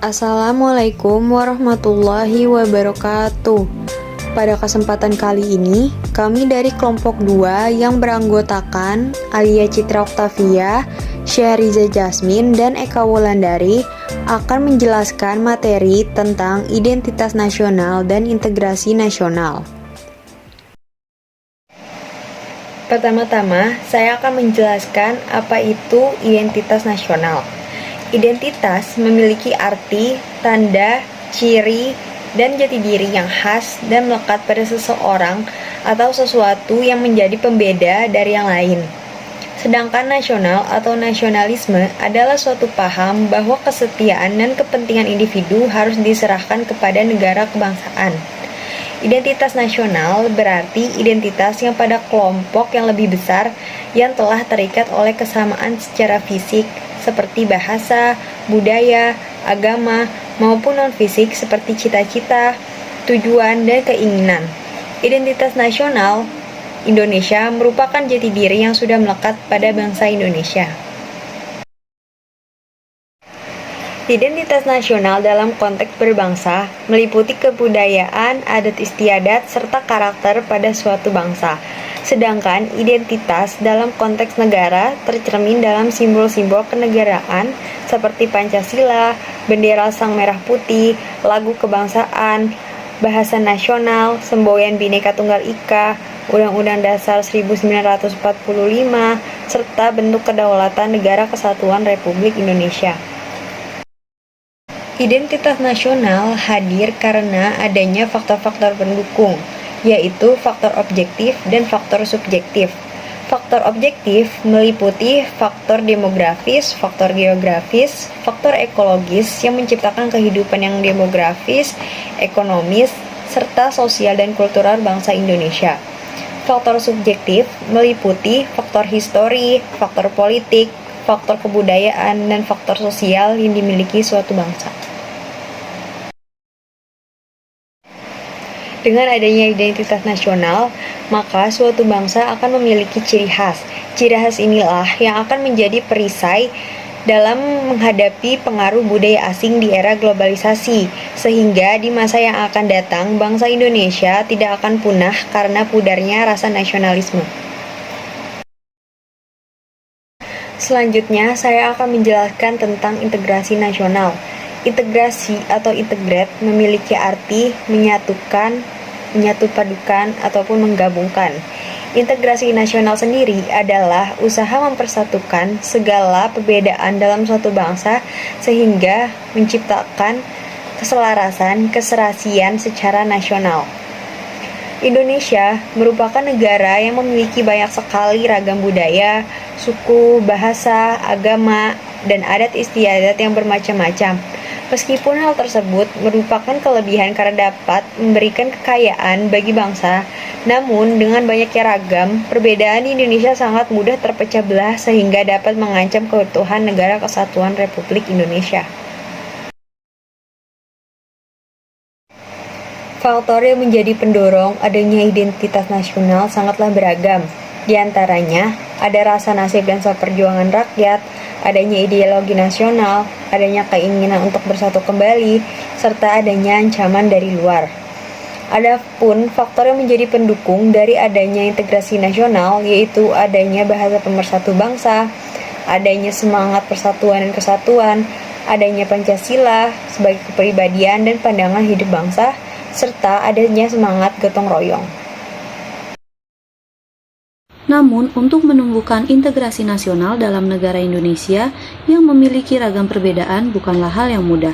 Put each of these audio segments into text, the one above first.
Assalamualaikum warahmatullahi wabarakatuh. Pada kesempatan kali ini, kami dari kelompok 2 yang beranggotakan Alia Citra Oktavia, Syahriza Jasmine, dan Eka Wulandari akan menjelaskan materi tentang identitas nasional dan integrasi nasional. Pertama-tama, saya akan menjelaskan apa itu identitas nasional. Identitas memiliki arti, tanda, ciri, dan jati diri yang khas dan melekat pada seseorang atau sesuatu yang menjadi pembeda dari yang lain. Sedangkan nasional atau nasionalisme adalah suatu paham bahwa kesetiaan dan kepentingan individu harus diserahkan kepada negara kebangsaan. Identitas nasional berarti identitas yang pada kelompok yang lebih besar yang telah terikat oleh kesamaan secara fisik seperti bahasa, budaya, agama, maupun non-fisik seperti cita-cita, tujuan, dan keinginan. Identitas nasional Indonesia merupakan jati diri yang sudah melekat pada bangsa Indonesia. Identitas nasional dalam konteks berbangsa meliputi kebudayaan, adat istiadat, serta karakter pada suatu bangsa. Sedangkan identitas dalam konteks negara tercermin dalam simbol-simbol kenegaraan seperti Pancasila, bendera sang merah putih, lagu kebangsaan, bahasa nasional, semboyan Bhinneka Tunggal Ika, Undang-Undang Dasar 1945, serta bentuk kedaulatan Negara Kesatuan Republik Indonesia. Identitas nasional hadir karena adanya faktor-faktor pendukung, yaitu faktor objektif dan faktor subjektif. Faktor objektif meliputi faktor demografis, faktor geografis, faktor ekologis yang menciptakan kehidupan yang demografis, ekonomis, serta sosial dan kultural bangsa Indonesia. Faktor subjektif meliputi faktor histori, faktor politik, faktor kebudayaan, dan faktor sosial yang dimiliki suatu bangsa. Dengan adanya identitas nasional, maka suatu bangsa akan memiliki ciri khas. Ciri khas inilah yang akan menjadi perisai dalam menghadapi pengaruh budaya asing di era globalisasi, sehingga di masa yang akan datang, bangsa Indonesia tidak akan punah karena pudarnya rasa nasionalisme. Selanjutnya, saya akan menjelaskan tentang integrasi nasional. Integrasi atau integrate memiliki arti menyatukan, menyatupadukan, ataupun menggabungkan. Integrasi nasional sendiri adalah usaha mempersatukan segala perbedaan dalam suatu bangsa sehingga menciptakan keselarasan, keserasian secara nasional. Indonesia merupakan negara yang memiliki banyak sekali ragam budaya, suku, bahasa, agama, dan adat istiadat yang bermacam-macam. Meskipun hal tersebut merupakan kelebihan karena dapat memberikan kekayaan bagi bangsa, namun dengan banyaknya ragam, perbedaan di Indonesia sangat mudah terpecah belah sehingga dapat mengancam keutuhan Negara Kesatuan Republik Indonesia. Faktor yang menjadi pendorong adanya identitas nasional sangatlah beragam. Di antaranya, ada rasa nasib dan perjuangan rakyat, adanya ideologi nasional, adanya keinginan untuk bersatu kembali, serta adanya ancaman dari luar. Adapun faktor yang menjadi pendukung dari adanya integrasi nasional yaitu adanya bahasa pemersatu bangsa, adanya semangat persatuan dan kesatuan, adanya Pancasila sebagai kepribadian dan pandangan hidup bangsa, serta adanya semangat gotong royong. Namun, untuk menumbuhkan integrasi nasional dalam negara Indonesia yang memiliki ragam perbedaan bukanlah hal yang mudah,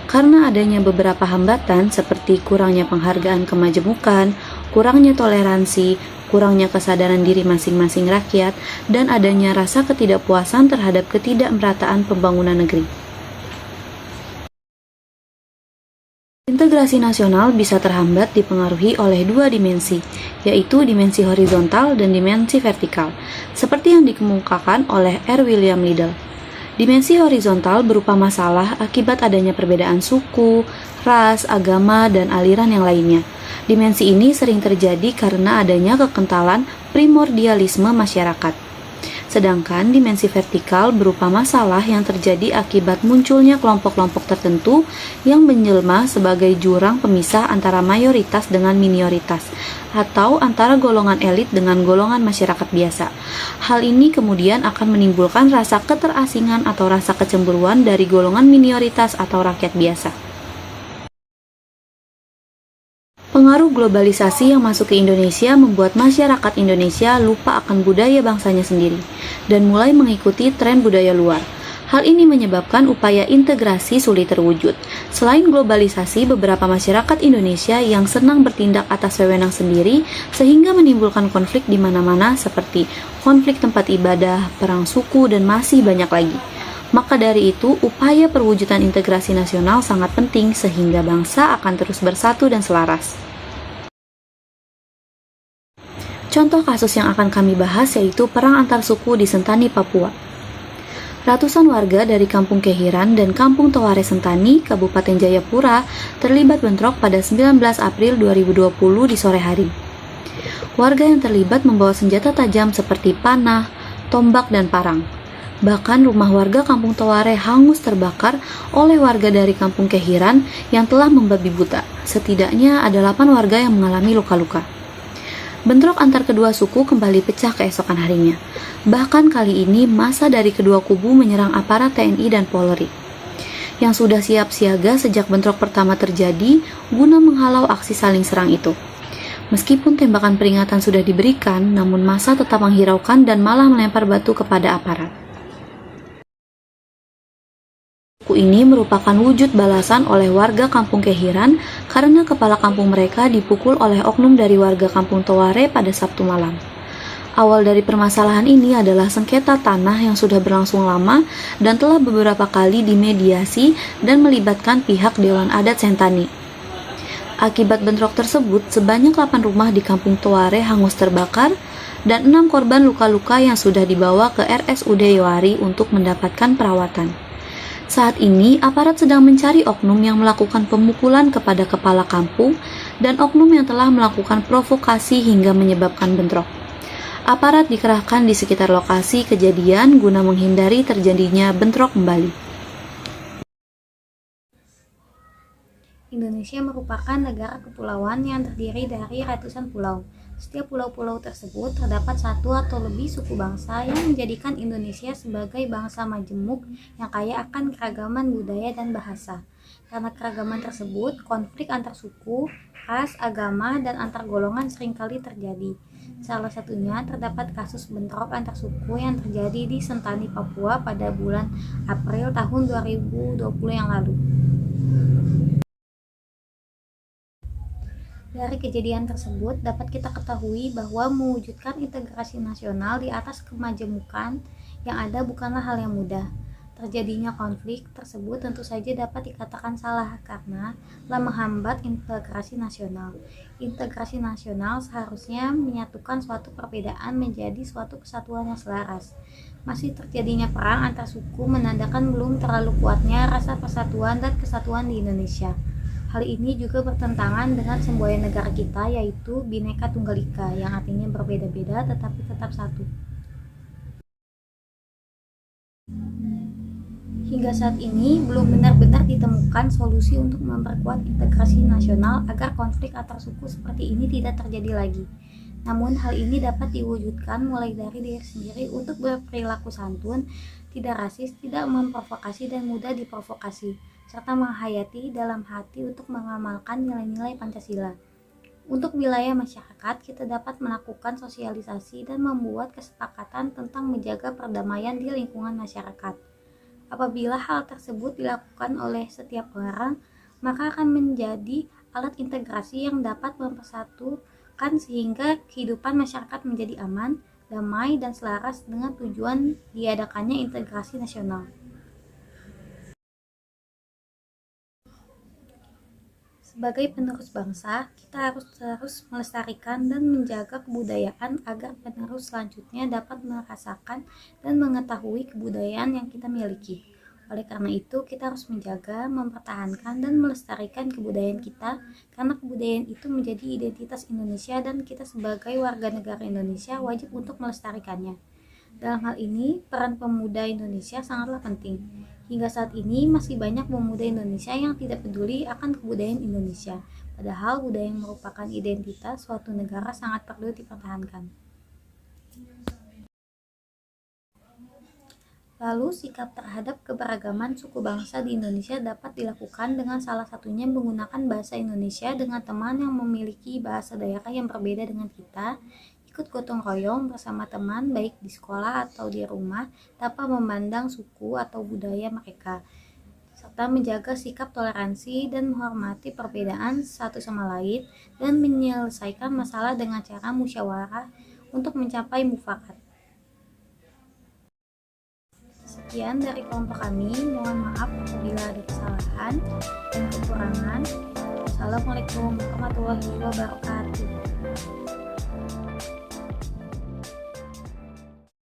karena adanya beberapa hambatan seperti kurangnya penghargaan kemajemukan, kurangnya toleransi, kurangnya kesadaran diri masing-masing rakyat, dan adanya rasa ketidakpuasan terhadap ketidakmerataan pembangunan negeri. Integrasi nasional bisa terhambat dipengaruhi oleh dua dimensi, yaitu dimensi horizontal dan dimensi vertikal, seperti yang dikemukakan oleh R. William Liddell. Dimensi horizontal berupa masalah akibat adanya perbedaan suku, ras, agama, dan aliran yang lainnya. Dimensi ini sering terjadi karena adanya kekentalan primordialisme masyarakat. Sedangkan dimensi vertikal berupa masalah yang terjadi akibat munculnya kelompok-kelompok tertentu yang menjelma sebagai jurang pemisah antara mayoritas dengan minoritas, atau antara golongan elit dengan golongan masyarakat biasa. Hal ini kemudian akan menimbulkan rasa keterasingan atau rasa kecemburuan dari golongan minoritas atau rakyat biasa. Pengaruh globalisasi yang masuk ke Indonesia membuat masyarakat Indonesia lupa akan budaya bangsanya sendiri dan mulai mengikuti tren budaya luar. Hal ini menyebabkan upaya integrasi sulit terwujud. Selain globalisasi, beberapa masyarakat Indonesia yang senang bertindak atas wewenang sendiri sehingga menimbulkan konflik di mana-mana seperti konflik tempat ibadah, perang suku, dan masih banyak lagi. Maka dari itu, upaya perwujudan integrasi nasional sangat penting sehingga bangsa akan terus bersatu dan selaras. Contoh kasus yang akan kami bahas yaitu perang antar suku di Sentani, Papua. Ratusan warga dari Kampung Kehiran dan Kampung Taware Sentani, Kabupaten Jayapura, terlibat bentrok pada 19 April 2020 di sore hari. Warga yang terlibat membawa senjata tajam seperti panah, tombak, dan parang. Bahkan rumah warga Kampung Taware hangus terbakar oleh warga dari Kampung Kehiran yang telah membabi buta. Setidaknya ada 8 warga yang mengalami luka-luka. Bentrok antar kedua suku kembali pecah keesokan harinya. Bahkan kali ini massa dari kedua kubu menyerang aparat TNI dan Polri yang sudah siap siaga sejak bentrok pertama terjadi guna menghalau aksi saling serang itu. Meskipun tembakan peringatan sudah diberikan, namun massa tetap menghiraukan dan malah melempar batu kepada aparat. Buku ini merupakan wujud balasan oleh warga Kampung Kehiran karena kepala kampung mereka dipukul oleh oknum dari warga Kampung Taware pada Sabtu malam. Awal dari permasalahan ini adalah sengketa tanah yang sudah berlangsung lama dan telah beberapa kali dimediasi dan melibatkan pihak Dewan Adat Sentani. Akibat bentrok tersebut, sebanyak 8 rumah di Kampung Taware hangus terbakar dan 6 korban luka-luka yang sudah dibawa ke RSUD Yowari untuk mendapatkan perawatan. Saat ini, aparat sedang mencari oknum yang melakukan pemukulan kepada kepala kampung dan oknum yang telah melakukan provokasi hingga menyebabkan bentrok. Aparat dikerahkan di sekitar lokasi kejadian guna menghindari terjadinya bentrok kembali. Indonesia merupakan negara kepulauan yang terdiri dari ratusan pulau. Setiap pulau-pulau tersebut terdapat satu atau lebih suku bangsa yang menjadikan Indonesia sebagai bangsa majemuk yang kaya akan keragaman budaya dan bahasa. Karena keragaman tersebut, konflik antar suku, ras, agama, dan antar golongan seringkali terjadi. Salah satunya terdapat kasus bentrok antar suku yang terjadi di Sentani, Papua pada bulan April tahun 2020 yang lalu. Dari kejadian tersebut dapat kita ketahui bahwa mewujudkan integrasi nasional di atas kemajemukan yang ada bukanlah hal yang mudah. Terjadinya konflik tersebut tentu saja dapat dikatakan salah karena telah menghambat integrasi nasional. Integrasi nasional seharusnya menyatukan suatu perbedaan menjadi suatu kesatuan yang selaras. Masih terjadinya perang antar suku menandakan belum terlalu kuatnya rasa persatuan dan kesatuan di Indonesia. Hal ini juga bertentangan dengan semboyan negara kita, yaitu Bhinneka Tunggal Ika, yang artinya berbeda-beda tetapi tetap satu. Hingga saat ini belum benar-benar ditemukan solusi untuk memperkuat integrasi nasional agar konflik antar suku seperti ini tidak terjadi lagi. Namun hal ini dapat diwujudkan mulai dari diri sendiri untuk berperilaku santun, tidak rasis, tidak memprovokasi dan mudah diprovokasi, serta menghayati dalam hati untuk mengamalkan nilai-nilai Pancasila. Untuk wilayah masyarakat, kita dapat melakukan sosialisasi dan membuat kesepakatan tentang menjaga perdamaian di lingkungan masyarakat. Apabila hal tersebut dilakukan oleh setiap orang, maka akan menjadi alat integrasi yang dapat mempersatukan sehingga kehidupan masyarakat menjadi aman, damai, dan selaras dengan tujuan diadakannya integrasi nasional. Sebagai penerus bangsa, kita harus terus melestarikan dan menjaga kebudayaan agar penerus selanjutnya dapat merasakan dan mengetahui kebudayaan yang kita miliki. Oleh karena itu, kita harus menjaga, mempertahankan, dan melestarikan kebudayaan kita, karena kebudayaan itu menjadi identitas Indonesia dan kita sebagai warga negara Indonesia wajib untuk melestarikannya. Dalam hal ini, peran pemuda Indonesia sangatlah penting. Hingga saat ini masih banyak pemuda Indonesia yang tidak peduli akan kebudayaan Indonesia, padahal budaya yang merupakan identitas suatu negara sangat perlu dipertahankan. Lalu, sikap terhadap keberagaman suku bangsa di Indonesia dapat dilakukan dengan salah satunya menggunakan bahasa Indonesia dengan teman yang memiliki bahasa daerah yang berbeda dengan kita, ikut gotong royong bersama teman baik di sekolah atau di rumah tanpa memandang suku atau budaya mereka, serta menjaga sikap toleransi dan menghormati perbedaan satu sama lain dan menyelesaikan masalah dengan cara musyawarah untuk mencapai mufakat. Sekian dari kelompok kami, mohon maaf apabila ada kesalahan dan kekurangan. Wassalamualaikum warahmatullahi wabarakatuh.